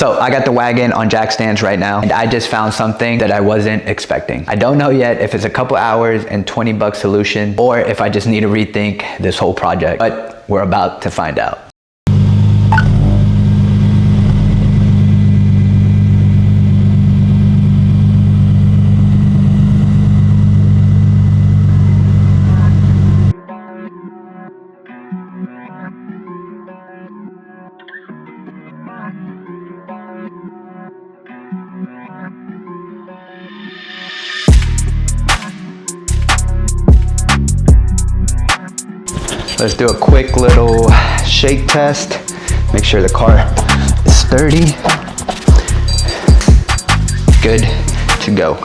So I got the Wagon on jack stands right now, and I just found something that I wasn't expecting. I don't know yet if it's a couple hours and 20 bucks solution, or if I just need to rethink this whole project, but we're about to find out. Let's do a quick little shake test. Make sure the car is sturdy. Good to go.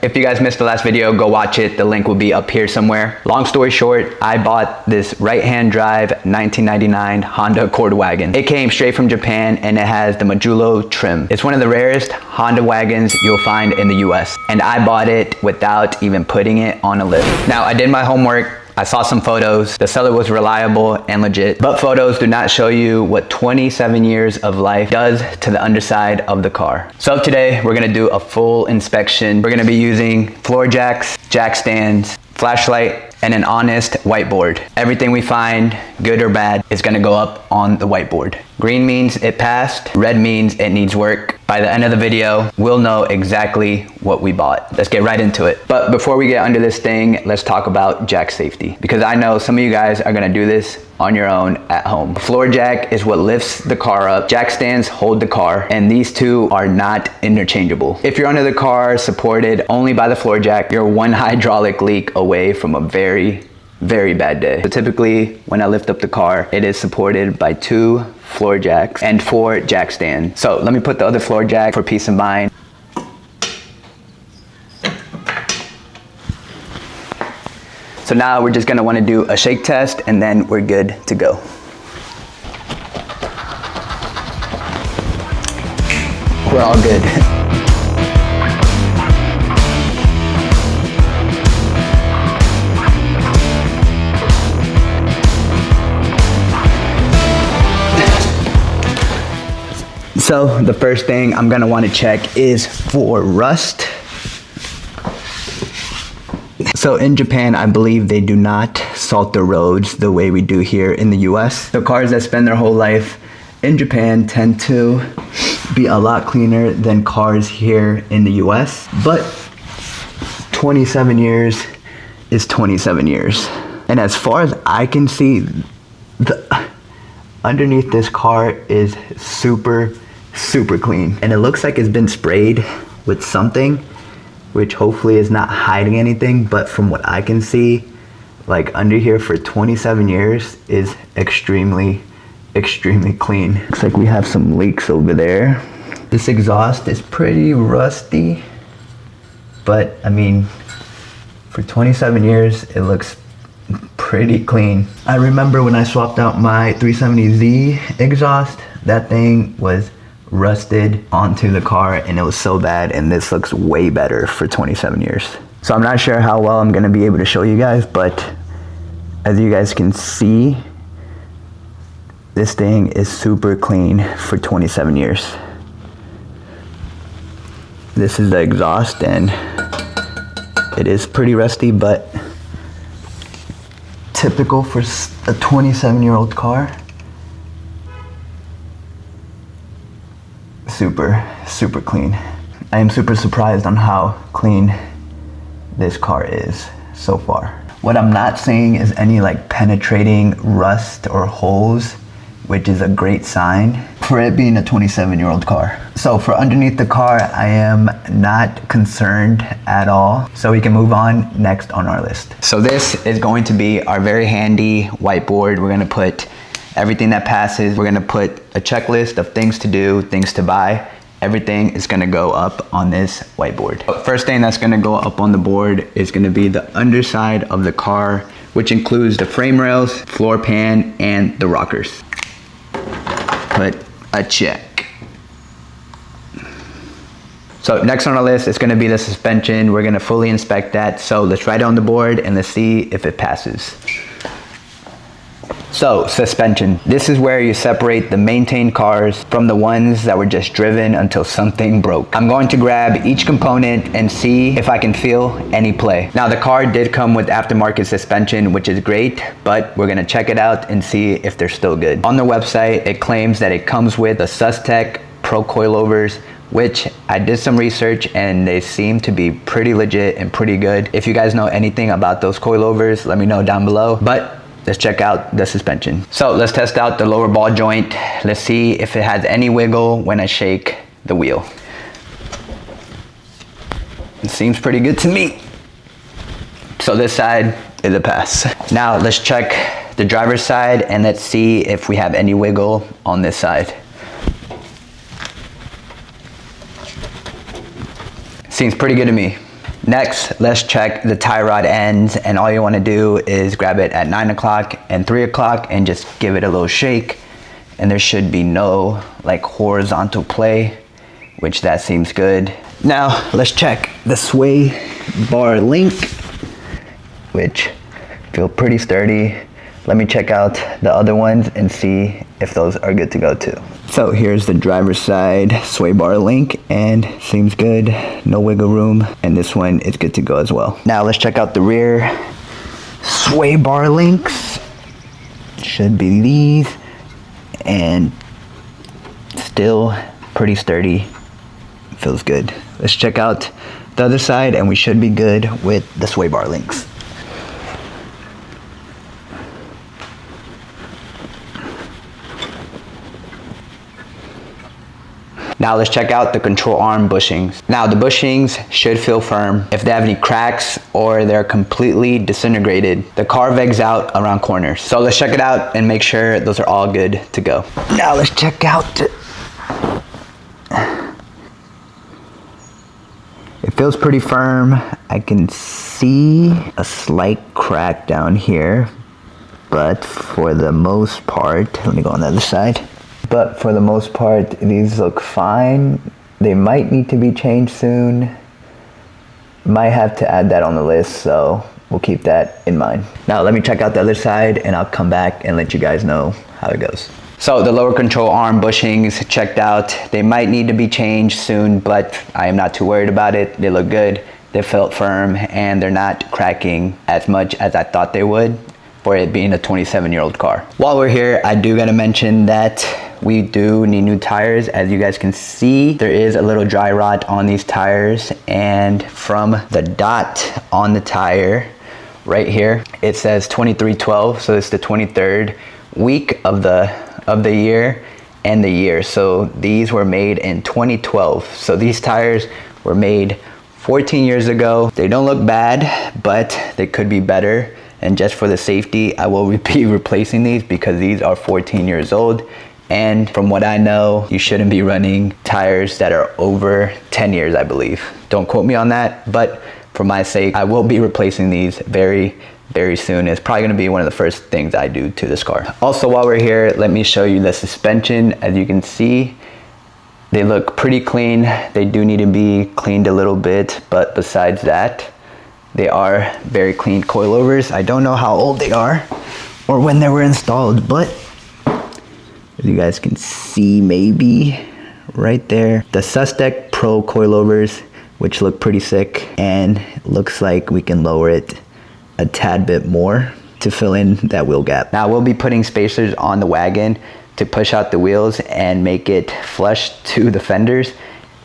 If you guys missed the last video, go watch it. The link will be up here somewhere. Long story short, I bought this right-hand drive 1999 Honda Accord wagon. It came straight from Japan and it has the Modulo trim. It's one of the rarest Honda wagons you'll find in the US. And I bought it without even putting it on a lift. Now, I did my homework. I saw some photos. The seller was reliable and legit, but photos do not show you what 27 years of life does to the underside of the car. So today we're gonna do a full inspection. We're gonna be using floor jacks, jack stands, flashlight, and an honest whiteboard. Everything we find, good or bad, is gonna go up on the whiteboard. Green means it passed, red means it needs work. By the end of the video, we'll know exactly what we bought. Let's get right into it. But before we get under this thing, let's talk about jack safety, because I know some of you guys are gonna do this on your own at home. A floor jack is what lifts the car up. Jack stands hold the car, and these two are not interchangeable. If you're under the car supported only by the floor jack, you're one hydraulic leak away from a very bad day. So typically, when I lift up the car, it is supported by 2 floor jacks and 4 jack stands. So let me put the other floor jack for peace of mind. So now we're just gonna wanna do a shake test and then we're good to go. We're all good. So the first thing I'm gonna wanna check is for rust. So in Japan, I believe they do not salt the roads the way we do here in the US. The cars that spend their whole life in Japan tend to be a lot cleaner than cars here in the US. But 27 years is 27 years. And as far as I can see, underneath this car is super clean. And it looks like it's been sprayed with something, which hopefully is not hiding anything, but from what I can see, like under here for 27 years is extremely clean. Looks like we have some leaks over there. This exhaust is pretty rusty, but I mean, for 27 years, it looks pretty clean. I remember when I swapped out my 370Z exhaust, that thing was rusted onto the car and it was so bad, and this looks way better for 27 years. So I'm not sure how well I'm gonna be able to show you guys, but as you guys can see, this thing is super clean for 27 years. This is the exhaust and it is pretty rusty, but typical for a 27-year-old car. Super clean. I am super surprised on how clean this car is so far. What I'm not seeing is any like penetrating rust or holes, which is a great sign for it being a 27-year-old car. So for underneath the car, I am not concerned at all. So we can move on next on our list. So this is going to be our very handy whiteboard. We're gonna put everything that passes. We're gonna put a checklist of things to do, things to buy. Everything is gonna go up on this whiteboard. First thing that's gonna go up on the board is gonna be the underside of the car, which includes the frame rails, floor pan, and the rockers. Put a check. So next on our list is gonna be the suspension. We're gonna fully inspect that. So let's write it on the board and let's see if it passes. So, suspension. This is where you separate the maintained cars from the ones that were just driven until something broke. I'm going to grab each component and see if I can feel any play. Now, the car did come with aftermarket suspension, which is great, but we're gonna check it out and see if they're still good. On their website, it claims that it comes with the SusTech Pro coilovers, which I did some research and they seem to be pretty legit and pretty good. If you guys know anything about those coilovers, let me know down below. But let's check out the suspension. So let's test out the lower ball joint. Let's see if it has any wiggle when I shake the wheel. It seems pretty good to me. So this side is a pass. Now let's check the driver's side and let's see if we have any wiggle on this side. Seems pretty good to me. Next, let's check the tie rod ends, and all you want to do is grab it at 9 o'clock and 3 o'clock and just give it a little shake, and there should be no like horizontal play, which that seems good. Now let's check the sway bar link, which feel pretty sturdy. Let me check out the other ones and see if those are good to go too. So here's the driver's side sway bar link, and seems good, no wiggle room, and this one is good to go as well. Now let's check out the rear sway bar links. Should be these, and still pretty sturdy, feels good. Let's check out the other side and we should be good with the sway bar links. Now let's check out the control arm bushings. Now the bushings should feel firm. If they have any cracks or they're completely disintegrated, the car vegs out around corners. So let's check it out and make sure those are all good to go. Now let's check out. It feels pretty firm. I can see a slight crack down here, but for the most part, let me go on the other side. But for the most part, these look fine. They might need to be changed soon. Might have to add that on the list, so we'll keep that in mind. Now let me check out the other side and I'll come back and let you guys know how it goes. So the lower control arm bushings checked out. They might need to be changed soon, but I am not too worried about it. They look good, they felt firm, and they're not cracking as much as I thought they would for it being a 27-year-old car. While we're here, I do gotta mention that we do need new tires. As you guys can see, there is a little dry rot on these tires, and from the dot on the tire right here, it says 2312, so it's the 23rd week of the year and the year. So these were made in 2012. So these tires were made 14 years ago. They don't look bad, but they could be better. And just for the safety, I will be replacing these because these are 14 years old. And from what I know, you shouldn't be running tires that are over 10 years, I believe. Don't quote me on that, but for my sake, I will be replacing these very soon. It's probably gonna be one of the first things I do to this car. Also, while we're here, let me show you the suspension. As you can see, they look pretty clean. They do need to be cleaned a little bit, but besides that, they are very clean coilovers. I don't know how old they are or when they were installed, but as you guys can see, maybe right there, the SusTech Pro coilovers, which look pretty sick, and looks like we can lower it a tad bit more to fill in that wheel gap. Now we'll be putting spacers on the Wagon to push out the wheels and make it flush to the fenders,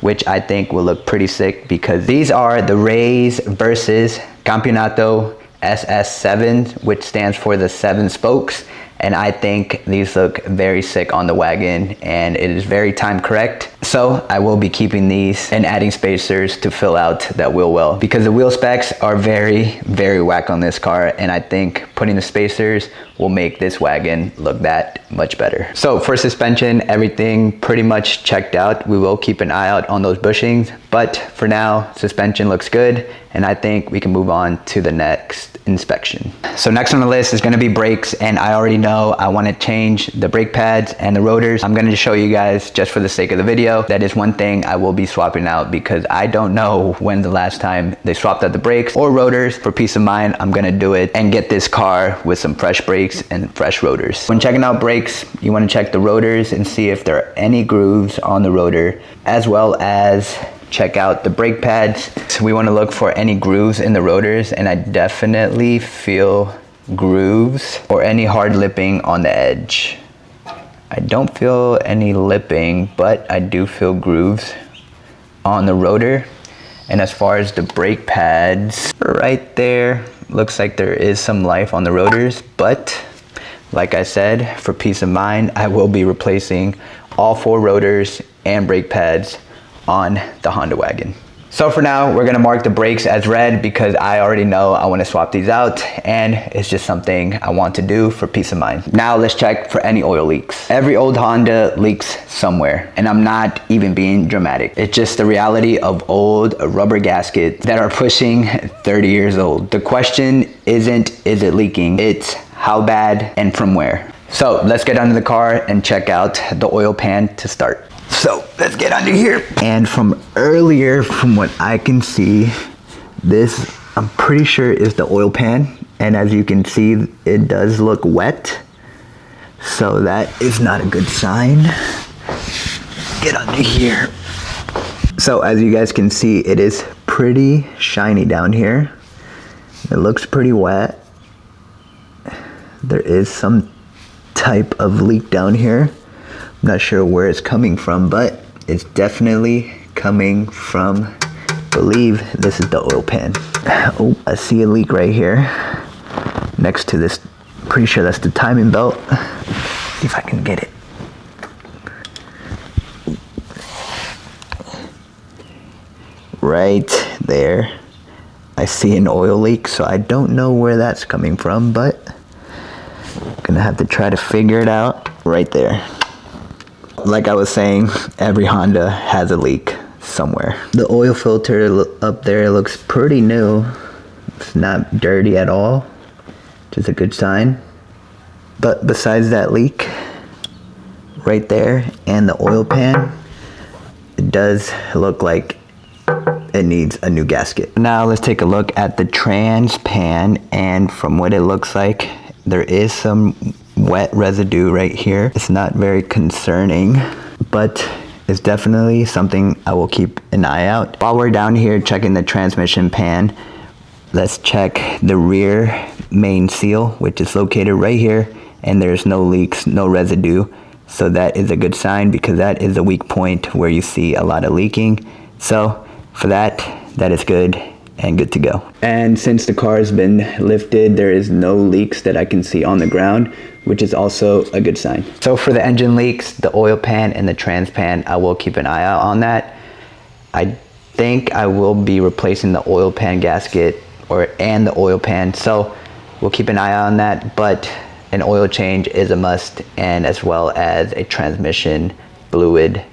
which I think will look pretty sick because these are the Rays versus Campeonato SS7, which stands for the 7 spokes. And I think these look very sick on the Wagon, and it is very time correct. So I will be keeping these and adding spacers to fill out that wheel well, because the wheel specs are very whack on this car, and I think putting the spacers will make this Wagon look that much better. So for suspension, everything pretty much checked out. We will keep an eye out on those bushings, but for now, suspension looks good, and I think we can move on to the next inspection. So next on the list is gonna be brakes, and I already know I wanna change the brake pads and the rotors. I'm gonna show you guys just for the sake of the video. video. That is one thing I will be swapping out because I don't know when the last time they swapped out the brakes or rotors. For peace of mind, I'm gonna do it and get this car with some fresh brakes and fresh rotors. When checking out brakes, you wanna check the rotors and see if there are any grooves on the rotor, as well as check out the brake pads. So we want to look for any grooves in the rotors, and I definitely feel grooves or any hard lipping on the edge. I don't feel any lipping, but I do feel grooves on the rotor. And as far as the brake pads, right there, looks like there is some life on the rotors, but like I said, for peace of mind, I will be replacing all 4 rotors and brake pads on the Honda Wagon. So for now, we're gonna mark the brakes as red because I already know I wanna swap these out, and it's just something I want to do for peace of mind. Now let's check for any oil leaks. Every old Honda leaks somewhere, and I'm not even being dramatic. It's just the reality of old rubber gaskets that are pushing 30 years old. The question isn't, is it leaking? It's how bad and from where. So let's get under the car and check out the oil pan to start. So let's get under here. And from earlier, from what I can see, this, I'm pretty sure is the oil pan. And as you can see, it does look wet. So that is not a good sign. Get under here. So as you guys can see, it is pretty shiny down here. It looks pretty wet. There is some type of leak down here. I'm not sure where it's coming from, but it's definitely coming from, I believe this is the oil pan. Oh, I see a leak right here next to this. Pretty sure that's the timing belt. See if I can get it. Right there. I see an oil leak, so I don't know where that's coming from, but I'm gonna have to try to figure it out right there. Like I was saying, every Honda has a leak somewhere. The oil filter up there looks pretty new. It's not dirty at all, which is a good sign. But besides that leak right there and the oil pan, it does look like it needs a new gasket. Now let's take a look at the trans pan, and from what it looks like, there is some wet residue right here. It's not very concerning, but it's definitely something I will keep an eye out. While we're down here checking the transmission pan, let's check the rear main seal, which is located right here, and there's no leaks, no residue. So that is a good sign because that is a weak point where you see a lot of leaking. So for that is good and good to go. And since the car has been lifted, there is no leaks that I can see on the ground, which is also a good sign. So for the engine leaks, the oil pan and the trans pan, I will keep an eye out on that. I think I will be replacing the oil pan gasket and the oil pan, so we'll keep an eye on that, but an oil change is a must, and as well as a transmission fluid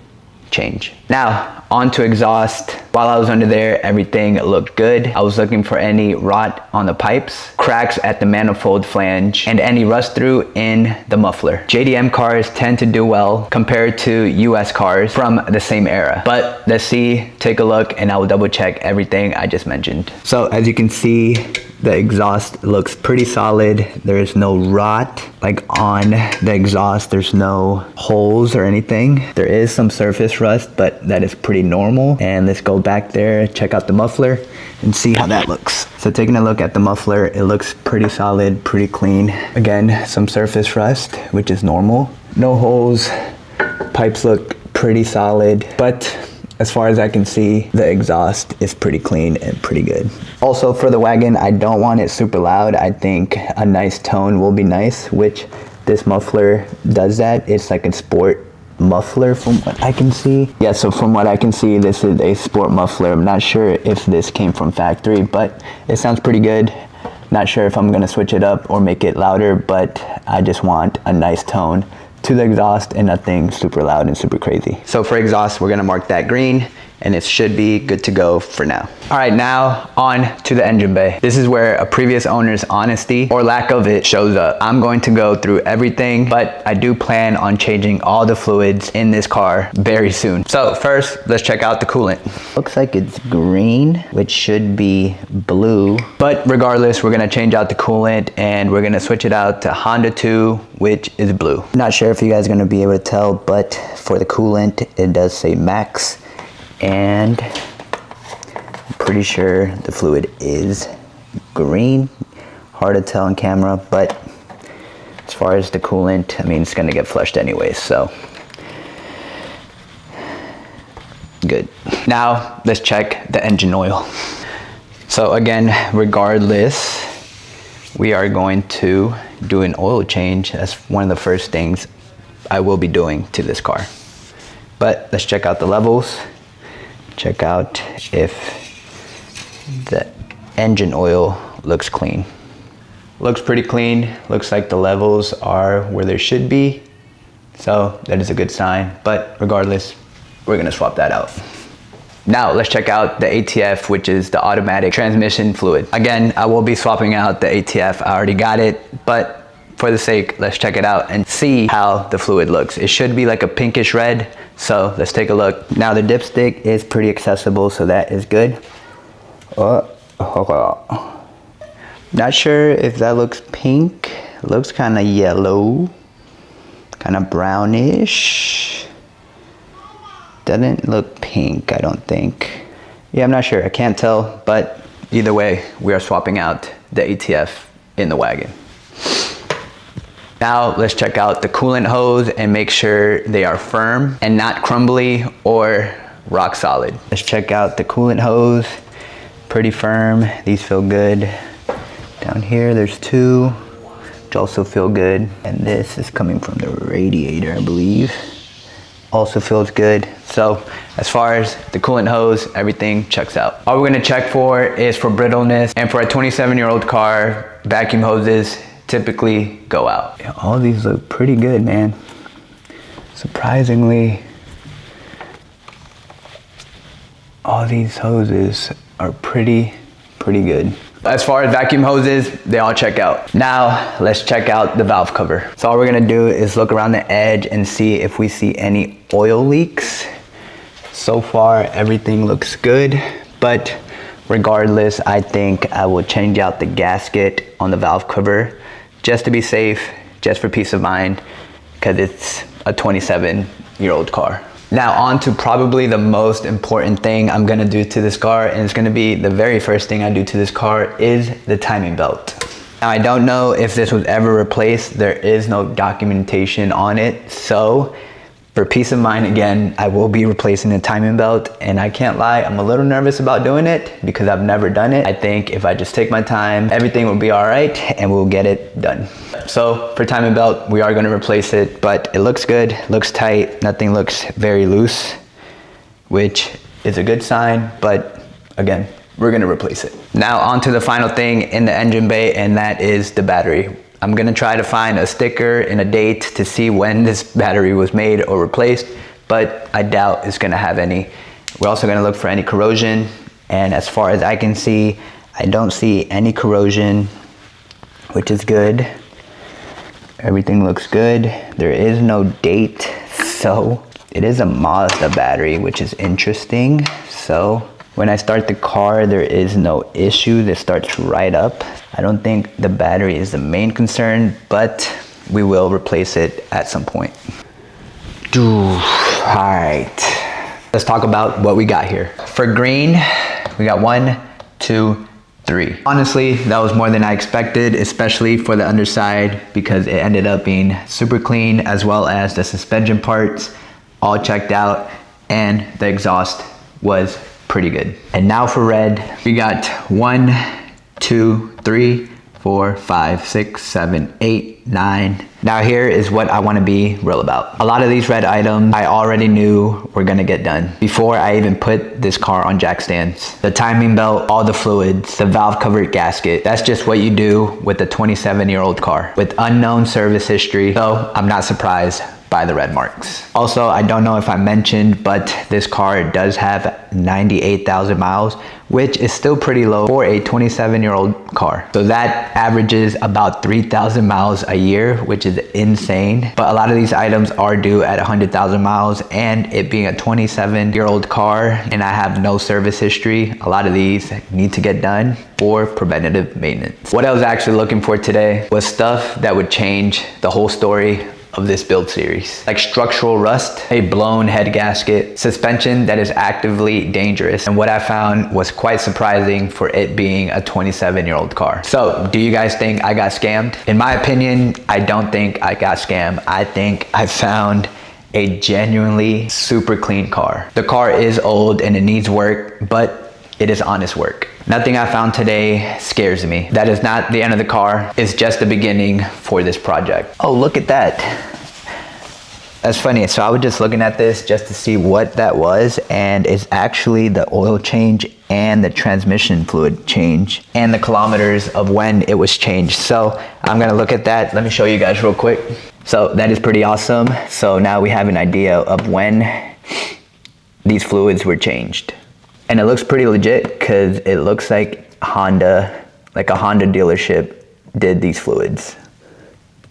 change. Now, on to exhaust. While I was under there, everything looked good. I was looking for any rot on the pipes, cracks at the manifold flange, and any rust through in the muffler. JDM cars tend to do well compared to US cars from the same era. But let's see, take a look, and I will double check everything I just mentioned. So as you can see, the exhaust looks pretty solid. There's no rot like on the exhaust. There's no holes or anything. There is some surface rust, but that is pretty normal. And let's go back there, check out the muffler and see how that looks. So taking a look at the muffler, it looks pretty solid, pretty clean. Again, some surface rust, which is normal. No holes, pipes look pretty solid, but as far as I can see, the exhaust is pretty clean and pretty good. Also for the Wagon, I don't want it super loud. I think a nice tone will be nice, which this muffler does that. It's like a sport muffler from what I can see. Yeah, so from what I can see, this is a sport muffler. I'm not sure if this came from factory, but it sounds pretty good. Not sure if I'm gonna switch it up or make it louder, but I just want a nice tone to the exhaust and nothing super loud and super crazy. So for exhaust, we're gonna mark that green, and it should be good to go for now. All right, now on to the engine bay. This is where a previous owner's honesty or lack of it shows up. I'm going to go through everything, but I do plan on changing all the fluids in this car very soon. So first, let's check out the coolant. Looks like it's green, which should be blue. But regardless, we're gonna change out the coolant and we're gonna switch it out to Honda 2, which is blue. Not sure if you guys are gonna be able to tell, but for the coolant, it does say max, and I'm pretty sure the fluid is green. Hard to tell on camera, but as far as the coolant, I mean, it's gonna get flushed anyways, so good. Now let's check the engine oil. So again, regardless, we are going to do an oil change. That's one of the first things I will be doing to this car. But let's check out the levels. Check out if the engine oil looks clean. Looks pretty clean. Looks like the levels are where they should be. So that is a good sign. But regardless, we're gonna swap that out. Now let's check out the ATF, which is the automatic transmission fluid. Again, I will be swapping out the ATF. I already got it, but for the sake, let's check it out and see how the fluid looks. It should be like a pinkish red, so let's take a look. Now the dipstick is pretty accessible, so that is good. Not sure if that looks pink. It looks kind of yellow, kind of brownish. Doesn't look pink, I don't think. Yeah, I'm not sure, I can't tell, but either way, we are swapping out the ATF in the wagon. Now let's check out the coolant hose and make sure they are firm and not crumbly or rock solid. Let's check out the coolant hose. Pretty firm, these feel good. Down here there's two, which also feel good. And this is coming from the radiator, I believe. Also feels good. So as far as the coolant hose, everything checks out. All we're gonna check for is for brittleness, and for a 27-year-old car, vacuum hoses typically go out. Yeah, all these look pretty good, man. Surprisingly, all these hoses are pretty good. As far as vacuum hoses, they all check out. Now, let's check out the valve cover. So all we're gonna do is look around the edge and see if we see any oil leaks. So far, everything looks good, but regardless, I think I will change out the gasket on the valve cover just to be safe, just for peace of mind, because it's a 27-year-old car. Now on to probably the most important thing I'm gonna do to this car, and it's gonna be the very first thing I do to this car, is the timing belt. Now I don't know if this was ever replaced. There is no documentation on it, so for peace of mind, again, I will be replacing the timing belt, and I can't lie, I'm a little nervous about doing it because I've never done it. I think if I just take my time, everything will be all right and we'll get it done. So for timing belt, we are gonna replace it, but it looks good, looks tight, nothing looks very loose, which is a good sign, but again, we're gonna replace it. Now on to the final thing in the engine bay, and that is the battery. I'm gonna try to find a sticker and a date to see when this battery was made or replaced, but I doubt it's gonna have any. We're also gonna look for any corrosion, and as far as I can see, I don't see any corrosion, which is good. Everything looks good. There is no date, so it is a Mazda battery, which is interesting. So when I start the car, there is no issue. This starts right up. I don't think the battery is the main concern, but we will replace it at some point. All right, let's talk about what we got here. For green, we got 1, 2, 3. Honestly, that was more than I expected, especially for the underside, because it ended up being super clean, as well as the suspension parts all checked out, and the exhaust was pretty good. And now for red, we got 1, 2, 3, 4, 5, 6, 7, 8, 9. Now here is what I want to be real about. A lot of these red items I already knew were gonna get done before I even put this car on jack stands. The timing belt, all the fluids, the valve cover gasket. That's just what you do with a 27-year-old car with unknown service history. So I'm not surprised by the red marks. Also, I don't know if I mentioned, but this car does have 98,000 miles, which is still pretty low for a 27-year-old car. So that averages about 3,000 miles a year, which is insane. But a lot of these items are due at 100,000 miles, and it being a 27-year-old car and I have no service history, a lot of these need to get done for preventative maintenance. What I was actually looking for today was stuff that would change the whole story of this build series, like structural rust, a blown head gasket, suspension that is actively dangerous, and what I found was quite surprising for it being a 27-year-old car. So do you guys think I got scammed? In my opinion, I don't think I got scammed. I think I found a genuinely super clean car. The car is old and it needs work, but it is honest work. Nothing I found today scares me. That is not the end of the car. It's just the beginning for this project. Oh, look at that. That's funny. So I was just looking at this just to see what that was, and it's actually the oil change and the transmission fluid change and the kilometers of when it was changed. So I'm gonna look at that. Let me show you guys real quick. So that is pretty awesome. So now we have an idea of when these fluids were changed. And it looks pretty legit because it looks like Honda, like a Honda dealership did these fluids.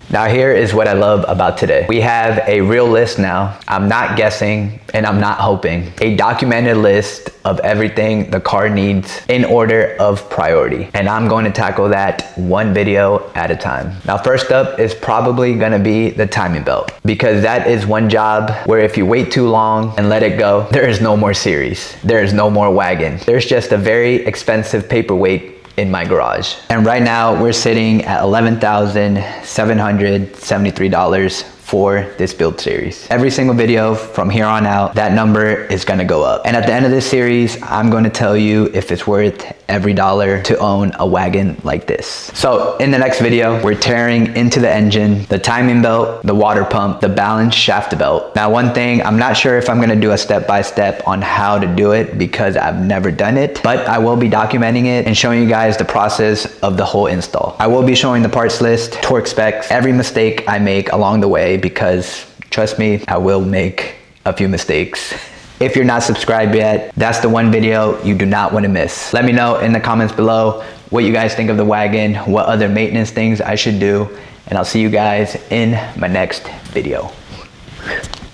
Now here is what I love about today. We have a real list now. I'm not guessing and I'm not hoping. A documented list of everything the car needs in order of priority. And I'm going to tackle that one video at a time. Now first up is probably gonna be the timing belt, because that is one job where if you wait too long and let it go, there is no more series. There is no more Wagon. There's just a very expensive paperweight in my garage. And right now we're sitting at $11,773 for this build series. Every single video from here on out, that number is gonna go up. And at the end of this series, I'm gonna tell you if it's worth every dollar to own a Wagon like this. So in the next video, we're tearing into the engine, the timing belt, the water pump, the balance shaft belt. Now one thing, I'm not sure if I'm gonna do a step-by-step on how to do it because I've never done it, but I will be documenting it and showing you guys the process of the whole install. I will be showing the parts list, torque specs, every mistake I make along the way, because trust me, I will make a few mistakes. If you're not subscribed yet, that's the one video you do not want to miss. Let me know in the comments below what you guys think of the Wagon, what other maintenance things I should do, and I'll see you guys in my next video.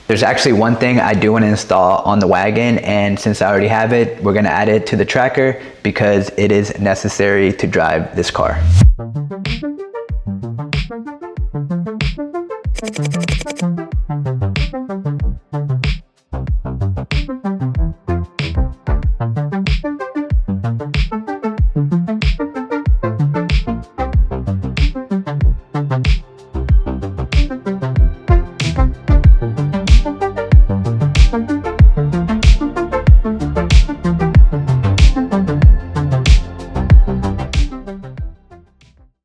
There's actually one thing I do want to install on the Wagon, and since I already have it, we're going to add it to the tracker because it is necessary to drive this car.